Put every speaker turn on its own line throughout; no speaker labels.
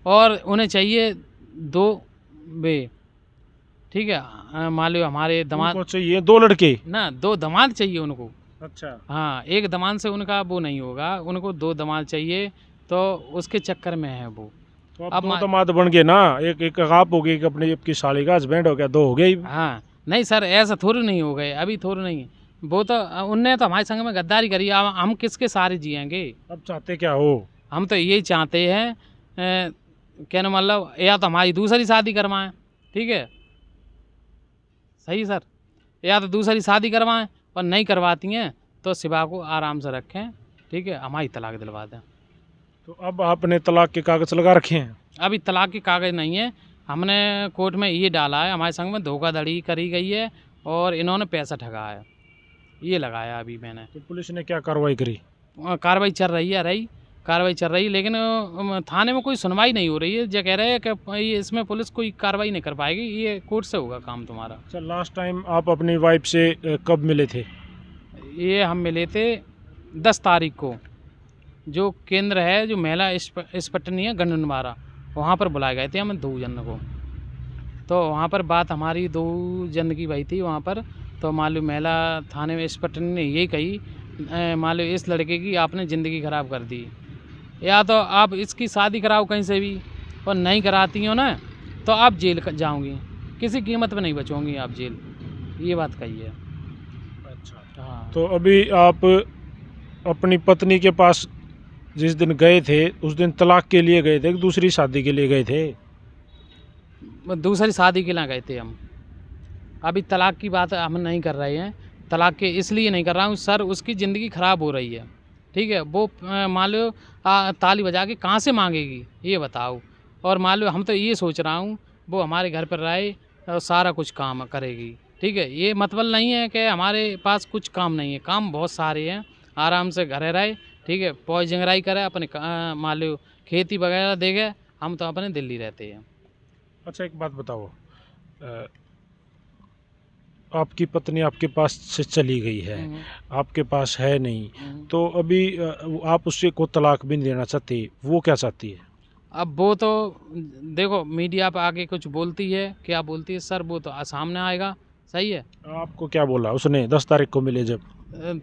और उन्हें चाहिए 2 बे, ठीक है। मान लो हमारे दामाद
उनको चाहिए 2 लड़के।
ना, 2 दामाद चाहिए उनको।
अच्छा।
हाँ, एक दामाद से उनका वो नहीं होगा, उनको 2 दामाद चाहिए, तो उसके चक्कर में है वो।
तो अब
अब
2 दामाद बन गए ना, एक एक आप हो गई, एक अपनी आपकी साली का हस्बैंड हो गया, 2 हो गए ही।
हाँ, नहीं सर, ऐसा थोड़ी नहीं हो गए, अभी थोड़ी नहीं। वो तो उनने तो हमारे संग में गद्दारी करी, अब हम किसके सहारे जिएंगे।
अब चाहते क्या हो?
हम तो यही चाहते हैं, कहने मतलब या तो हमारी दूसरी शादी करवाएं, ठीक है, सही सर, या तो दूसरी शादी करवाएं, और नहीं करवाती हैं तो शिवा को आराम से रखें, ठीक है, हमारी तलाक दिलवा दें।
तो अब आपने तलाक के कागज लगा रखे हैं?
अभी तलाक के कागज़ नहीं है, हमने कोर्ट में ये डाला है, हमारे संग में धोखाधड़ी करी गई है और इन्होंने पैसा ठगा है, ये लगाया अभी मैंने।
तो पुलिस ने क्या कार्रवाई करी?
कार्रवाई चल रही है, कार्रवाई चल रही है, लेकिन थाने में कोई सुनवाई नहीं हो रही है। जो कह रहे हैं कि ये इसमें पुलिस कोई कार्रवाई नहीं कर पाएगी, ये कोर्ट से होगा काम तुम्हारा।
अच्छा, लास्ट टाइम आप अपनी वाइफ से कब मिले थे?
ये हम मिले थे 10 तारीख को, जो केंद्र है, जो महिला स्पटनी है गंडनवारा, वहाँ पर बुलाए गए थे हम 2 जन को। तो वहाँ पर बात हमारी 2 जन की भई थी वहाँ पर। तो मालूम महिला थाने में स्पटनी ने यही कही, मालूम इस लड़के की आपने ज़िंदगी ख़राब कर दी, या तो आप इसकी शादी कराओ कहीं से भी, और नहीं कराती हो ना तो आप जेल जाओगी, किसी कीमत पे नहीं बचोगी आप जेल, ये बात कही है।
अच्छा।
हाँ,
तो अभी आप अपनी पत्नी के पास जिस दिन गए थे, उस दिन तलाक के लिए गए थे कि दूसरी शादी के लिए गए थे?
दूसरी शादी के लिए गए थे हम। अभी तलाक की बात हम नहीं कर रहे हैं, तलाक के इसलिए नहीं कर रहा हूँ सर, उसकी ज़िंदगी ख़राब हो रही है, ठीक है। वो मान लो ताली बजा के कहाँ से मांगेगी ये बताओ, और मान लो हम तो ये सोच रहा हूँ वो हमारे घर पर रहे और सारा कुछ काम करेगी, ठीक है। ये मतलब नहीं है कि हमारे पास कुछ काम नहीं है, काम बहुत सारे हैं, आराम से घरे रहे, ठीक है, पौज जंगराई करे, अपने मान लो खेती वगैरह देखे, हम तो अपने दिल्ली रहते हैं।
अच्छा, एक बात बताओ, आपकी पत्नी आपके पास से चली गई है, आपके पास है नहीं, तो अभी आप उससे को तलाक भी नहीं देना चाहती, वो क्या चाहती है?
अब वो तो देखो मीडिया पे आके कुछ बोलती है, क्या बोलती है सर, वो तो सामने आएगा, सही है।
आपको क्या बोला उसने 10 तारीख को मिले जब?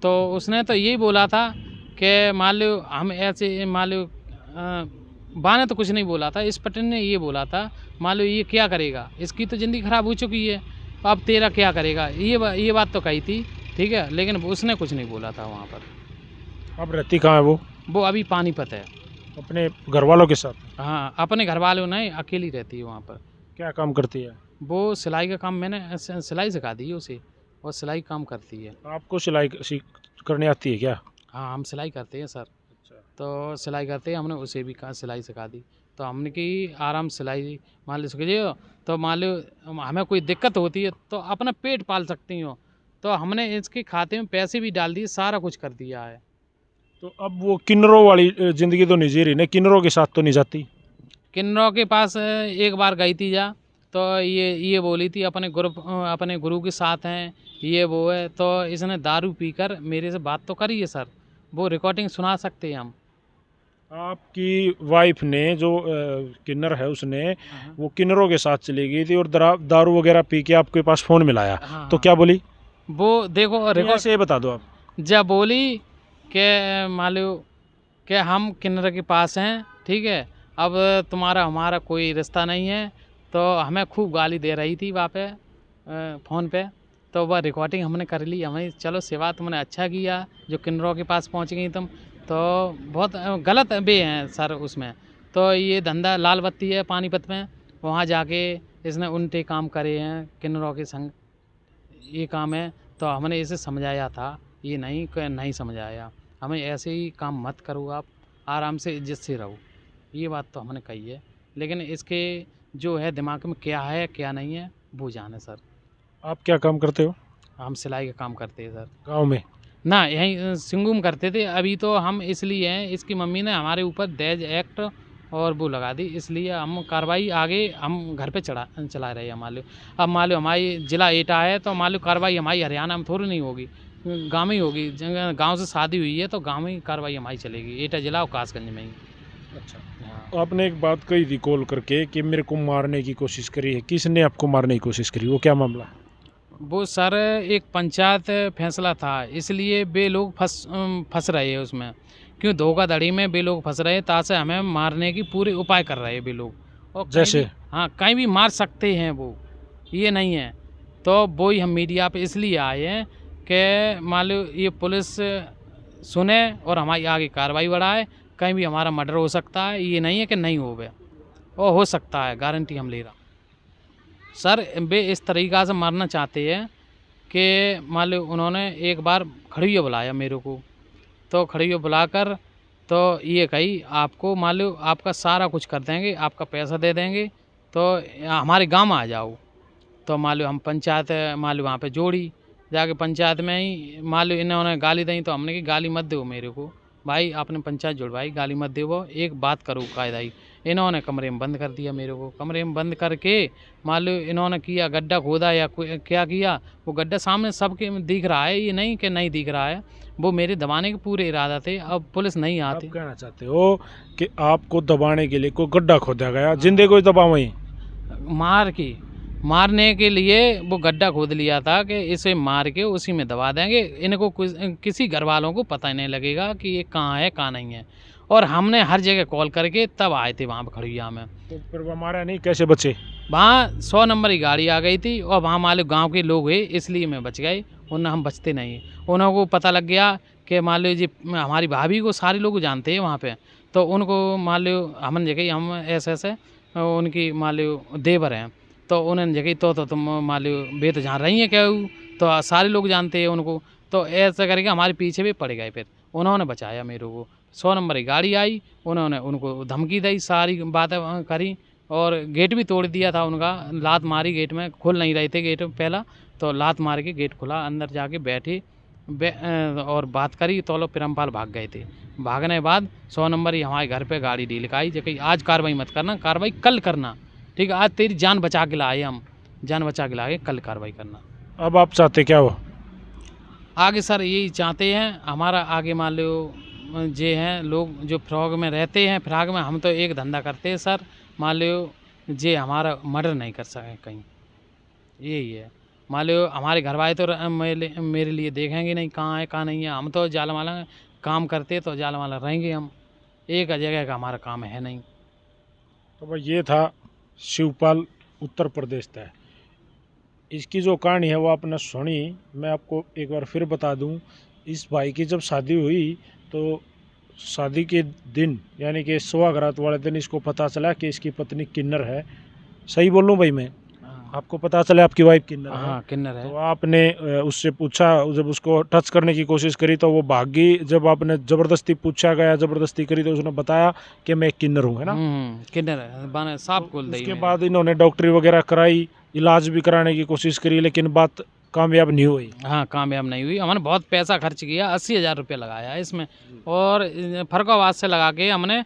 तो उसने तो यही बोला था कि मान लो हम ऐसे, मान लो बाने तो कुछ नहीं बोला था, इस पटेल ने ये बोला था, मान लो ये क्या करेगा, इसकी तो ज़िंदगी ख़राब हो चुकी है, अब तेरा क्या करेगा, ये बात तो कही थी, ठीक है, लेकिन उसने कुछ नहीं बोला था वहाँ पर।
अब रहती कहाँ है वो?
वो अभी पानीपत है।
अपने घर वालों के साथ?
हाँ, अपने घर वालों नहीं, अकेली रहती है वहाँ पर।
क्या काम करती है?
वो सिलाई का काम, मैंने सिलाई सिखा दी है उसे, और सिलाई काम करती है।
आपको सिलाई करनी आती है क्या?
हाँ, हम सिलाई करते हैं सर।
अच्छा।
तो सिलाई करते हैं, हमने उसे भी कहा सिलाई सिखा दी, तो हमने की आराम सिलाई मान लो सीखिए, तो मान लो हमें कोई दिक्कत होती है तो अपना पेट पाल सकती हो, तो हमने इसके खाते में पैसे भी डाल दिए, सारा कुछ कर दिया है।
तो अब वो किन्नरों वाली ज़िंदगी तो नहीं जी रही ना, किन्नरों के साथ तो नहीं जाती?
किन्नरों के पास एक बार गई थी जा, तो ये बोली थी अपने गुरु के साथ हैं, ये वो है, तो इसने दारू पीकर मेरे से बात तो करी है सर, वो रिकॉर्डिंग सुना सकते हैं हम।
आपकी वाइफ ने जो किन्नर है उसने, वो किन्नरों के साथ चली गई थी और दारू वगैरह पी के आपके पास फ़ोन मिलाया,
हाँ,
तो
हाँ।
क्या बोली?
वो देखो रिकॉर्ड
से बता दो आप।
जब बोली कि मान लो कि हम किन्नर के पास हैं, ठीक है, अब तुम्हारा हमारा कोई रिश्ता नहीं है, तो हमें खूब गाली दे रही थी वहाँ पे फ़ोन पे, तो वह रिकॉर्डिंग हमने कर ली, हमें चलो सेवा तुमने अच्छा किया जो किन्नरों के पास पहुँच गई तुम, तो बहुत गलत भी हैं सर उसमें। तो ये धंधा लाल बत्ती है पानीपत में, वहाँ जाके इसने उल्टे काम करे हैं किन्नरों के संग, ये काम है। तो हमने इसे समझाया था, ये नहीं समझाया, हमें ऐसे ही काम मत करो, आप आराम से इज्जत से रहो, ये बात तो हमने कही है, लेकिन इसके जो है दिमाग में क्या है क्या नहीं है वो जाने सर।
आप क्या काम करते हो?
हम सिलाई का काम करते हैं सर।
गांव में?
ना, यहीं सिंगूम करते थे, अभी तो हम इसलिए हैं, इसकी मम्मी ने हमारे ऊपर दहेज एक्ट और वो लगा दी, इसलिए हम कार्रवाई आगे हम घर पे चला रहे हैं। मान लो अब मान लो हमारी ज़िला एटा है, तो मान लो कार्रवाई हमारी हरियाणा में थोड़ी नहीं होगी, गाँव में ही होगी, गाँव से शादी हुई है तो गाँव में ही कार्रवाई हमारी चलेगी, एटा ज़िला और कासगंज में ही।
अच्छा।
हाँ।
आपने एक बात कही थी कॉल करके कि मेरे को मारने की कोशिश करी है, किसने आपको मारने की कोशिश करी, वो क्या मामला?
वो सर एक पंचायत फैसला था, इसलिए वे लोग फंस रहे हैं उसमें। क्यों धोखाधड़ी में वे लोग फंस रहे हैं, तासे हमें मारने की पूरे उपाय कर रहे हैं वे लोग। और
जैसे?
हाँ, कहीं भी मार सकते हैं वो, ये नहीं है। तो वो ही हम मीडिया पे इसलिए आए हैं कि मान लो ये पुलिस सुने और हमारी आगे कार्रवाई बढ़ाए। कहीं भी हमारा मर्डर हो सकता है, ये नहीं है कि नहीं हो गया, और हो सकता है, गारंटी हम ले रहा। सर वे इस तरीक़ा से मारना चाहते हैं कि मान लो उन्होंने एक बार खड़िया बुलाया मेरे को, तो खड़िया बुलाकर तो ये कही आपको मान लो आपका सारा कुछ कर देंगे, आपका पैसा दे देंगे, तो हमारे गांव में आ जाओ। तो मान लो हम पंचायत मान लो वहाँ पे जोड़ी, जाके पंचायत में ही मान लो इन्होंने गाली दी, तो हमने कि गाली मत दो मेरे को भाई, आपने पंचायत जुड़वाई, गाली मत दो, वो एक बात करो कायदा ही। इन्होंने कमरे में बंद कर दिया मेरे को, कमरे में बंद करके मान लो इन्होंने किया गड्ढा खोदा या क्या किया, वो गड्ढा सामने सबके दिख रहा है, ये नहीं कि नहीं दिख रहा है। वो मेरे दबाने के पूरे इरादा थे। अब पुलिस नहीं आती।
आप कहना चाहते हो कि आपको दबाने के लिए कोई गड्ढा खोदा गया, जिंदे कोई दबाव ही
मारने के लिए वो गड्ढा खोद लिया था कि इसे मार के उसी में दबा देंगे, इनको किसी घर वालों को पता ही नहीं लगेगा कि ये कहाँ है कहाँ नहीं है। और हमने हर जगह कॉल करके तब आए थे वहाँ पर खड़िया में।
तो फिर वो हमारा नहीं, कैसे बचे?
वहाँ 100 नंबर की गाड़ी आ गई थी और वहाँ मालिक गांव के लोग हैं, इसलिए मैं बच गए, वरना हम बचते नहीं। उन्हों को पता लग गया कि मान लो जी हमारी भाभी को सारे लोग जानते हैं वहाँ पे, तो उनको मान लो हमने जगह हम ऐसे उनकी मान लो देवर हैं, तो उन्होंने जगह तो तुम मान लो वे तो जान रही हैं क्या, तो सारे लोग जानते हैं उनको, तो ऐसा करके हमारे पीछे भी पड़ गए। फिर उन्होंने बचाया मेरे को। 100 नंबर की गाड़ी आई, उन्होंने उनको धमकी दी, सारी बातें करी और गेट भी तोड़ दिया था उनका, लात मारी गेट में, खुल नहीं रहे थे गेट पहला, तो लात मार के गेट खुला, अंदर जाके बैठे और बात करी, तो लोग पिरमपाल भाग गए थे। भागने के बाद 100 नंबर ही हमारे घर पे गाड़ी डील आई, जो कि आज कार्रवाई मत करना, कार्रवाई कल करना, ठीक है, आज तेरी जान बचा के लाए, हम जान बचा के लाए, कल कार्रवाई करना।
अब आप चाहते क्या हो
आगे सर यही चाहते हैं हमारा, आगे मान लो जे हैं लोग जो फ्रॉग में रहते हैं, फ्राग में, हम तो एक धंधा करते हैं सर, मान लो जे हमारा मर्डर नहीं कर सके कहीं, यही है। मान लो हमारे घर वाले तो मेरे लिए देखेंगे नहीं कहाँ है कहाँ नहीं है, हम तो जालमाला काम करते तो जालमाला रहेंगे, हम एक जगह का हमारा काम है नहीं।
तो भाई ये था शिवपाल, उत्तर प्रदेश था। इसकी जो कहानी है वो आपने सुनी, मैं आपको एक बार फिर बता दूं। इस भाई की जब शादी हुई तो शादी के दिन यानी कि सुहागरात वाले दिन इसको पता चला कि इसकी पत्नी किन्नर है। सही बोल लूँ भाई मैं? आपको पता चला आपकी वाइफ किन्नर है?
हाँ, किन्नर है।
तो आपने उससे पूछा, जब उसको टच करने की कोशिश करी तो वो भाग गई। जब आपने ज़बरदस्ती पूछा गया, ज़बरदस्ती करी, तो उसने बताया कि मैं किन्नर हूँ, है ना?
किन्नर है, साफ खोल दी।
उसके बाद इन्होंने डॉक्टरी वगैरह कराई, इलाज भी कराने की कोशिश करी, लेकिन बात कामयाब नहीं हुई।
हाँ, कामयाब नहीं हुई। हमने बहुत पैसा खर्च किया, 80,000 रुपये लगाया इसमें, और फर्रुखाबाद से लगा के हमने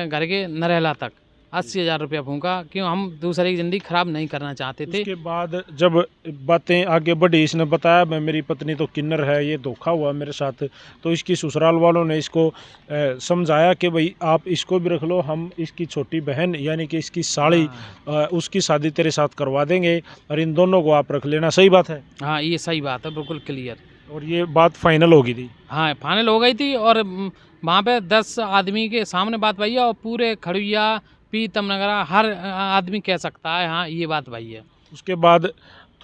घर के नरेला तक 80,000 रुपया फूंका, क्यों हम दूसरे की ज़िंदगी ख़राब नहीं करना चाहते थे।
उसके बाद जब बातें आगे बढ़ी, इसने बताया मैं, मेरी पत्नी तो किन्नर है, ये धोखा हुआ मेरे साथ, तो इसकी ससुराल वालों ने इसको समझाया कि भाई आप इसको भी रख लो, हम इसकी छोटी बहन यानी कि इसकी साली उसकी शादी तेरे साथ करवा देंगे और इन दोनों को आप रख लेना। सही बात है?
हाँ, ये सही बात है, बिल्कुल क्लियर।
और ये बात फाइनल हो गई थी?
हाँ, फाइनल हो गई थी, और वहाँ पे 10 आदमी के सामने बात भैया, और पूरे खड़ुया पीतम नगरा हर आदमी कह सकता है हाँ ये बात भाई है।
उसके बाद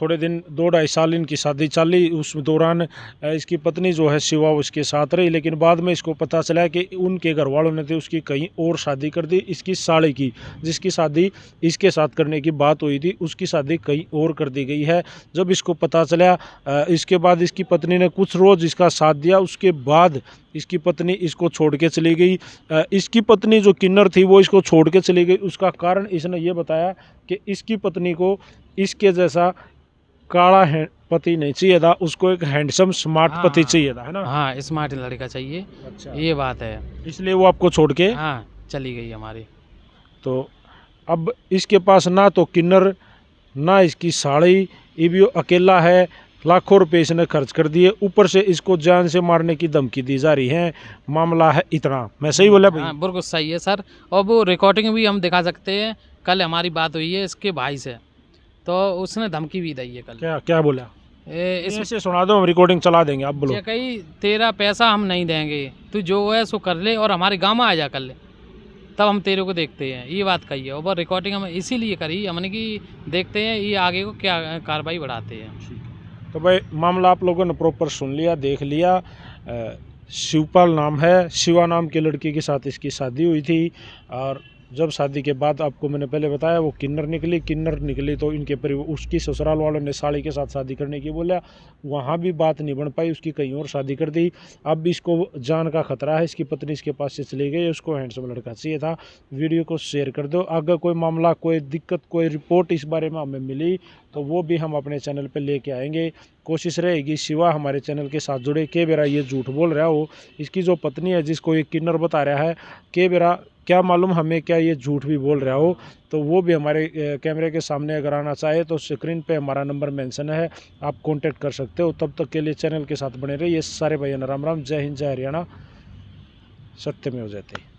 थोड़े दिन 2-2.5 साल इनकी शादी चली। उस दौरान इसकी पत्नी जो है शिवा उसके साथ रही, लेकिन बाद में इसको पता चला कि उनके घर वालों ने तो उसकी कहीं और शादी कर दी। इसकी साली की, जिसकी शादी इसके साथ करने की बात हुई थी, उसकी शादी कहीं और कर दी गई है। जब इसको पता चला, इसके बाद इसकी पत्नी ने कुछ रोज़ इसका साथ दिया। उसके बाद इसकी पत्नी इसको छोड़ के चली गई। इसकी पत्नी जो किन्नर थी वो इसको छोड़ के चली गई। उसका कारण इसने ये बताया कि इसकी पत्नी को इसके जैसा काला पति नहीं चाहिए था, उसको एक हैंडसम स्मार्ट पति चाहिए था, है ना?
हाँ, स्मार्ट लड़का चाहिए।
अच्छा,
ये बात है,
इसलिए वो आपको छोड़ के
हाँ चली गई हमारी।
तो अब इसके पास ना तो किन्नर ना इसकी साड़ी, ये भी अकेला है। लाखों रुपए इसने खर्च कर दिए, ऊपर से इसको जान से मारने की धमकी दी जा रही है। मामला है इतना। मैं सही बोला भाई?
हाँ बिल्कुल सही है सर। और वो रिकॉर्डिंग भी हम दिखा सकते हैं। कल हमारी बात हुई है इसके भाई से, तो उसने धमकी भी दी है कल।
क्या क्या बोला?
इस
ऐसे सुना दो, हम रिकॉर्डिंग चला देंगे, आप बोलो।
ये कही तेरा पैसा हम नहीं देंगे, तू जो है सो कर ले और हमारे गाँव में आ जा कर ले, तब हम तेरे को देखते हैं, ये बात कही है। और वो रिकॉर्डिंग हम इसीलिए करी हमने कि देखते हैं ये आगे को क्या कार्रवाई बढ़ाते हैं।
तो भाई मामला आप लोगों ने प्रॉपर सुन लिया, देख लिया। शिवपाल नाम है, शिवा नाम के लड़की के साथ इसकी शादी हुई थी। और जब शादी के बाद आपको मैंने पहले बताया वो किन्नर निकली तो इनके परिवार, उसकी ससुराल वालों ने साली के साथ शादी करने की बोला, वहाँ भी बात नहीं बन पाई, उसकी कहीं और शादी कर दी। अब इसको जान का खतरा है, इसकी पत्नी इसके पास से चली गई, उसको हैंडसम लड़का चाहिए था। वीडियो को शेयर कर दो। अगर कोई मामला, कोई दिक्कत, कोई रिपोर्ट इस बारे में हमें मिली तो वो भी हम अपने चैनल पर लेके आएंगे। कोशिश रहेगी शिवा हमारे चैनल के साथ जुड़े। के बेरा ये झूठ बोल रहा हो, इसकी जो पत्नी है जिसको ये किन्नर बता रहा है, के बेरा क्या मालूम हमें क्या ये झूठ भी बोल रहा हो, तो वो भी हमारे कैमरे के सामने अगर आना चाहे तो स्क्रीन पे हमारा नंबर मेंशन है, आप कांटेक्ट कर सकते हो। तब तक के लिए चैनल के साथ बने रहिए। सारे भाइयों राम राम। जय हिंद, जय हरियाणा। सत्य में हो जाते।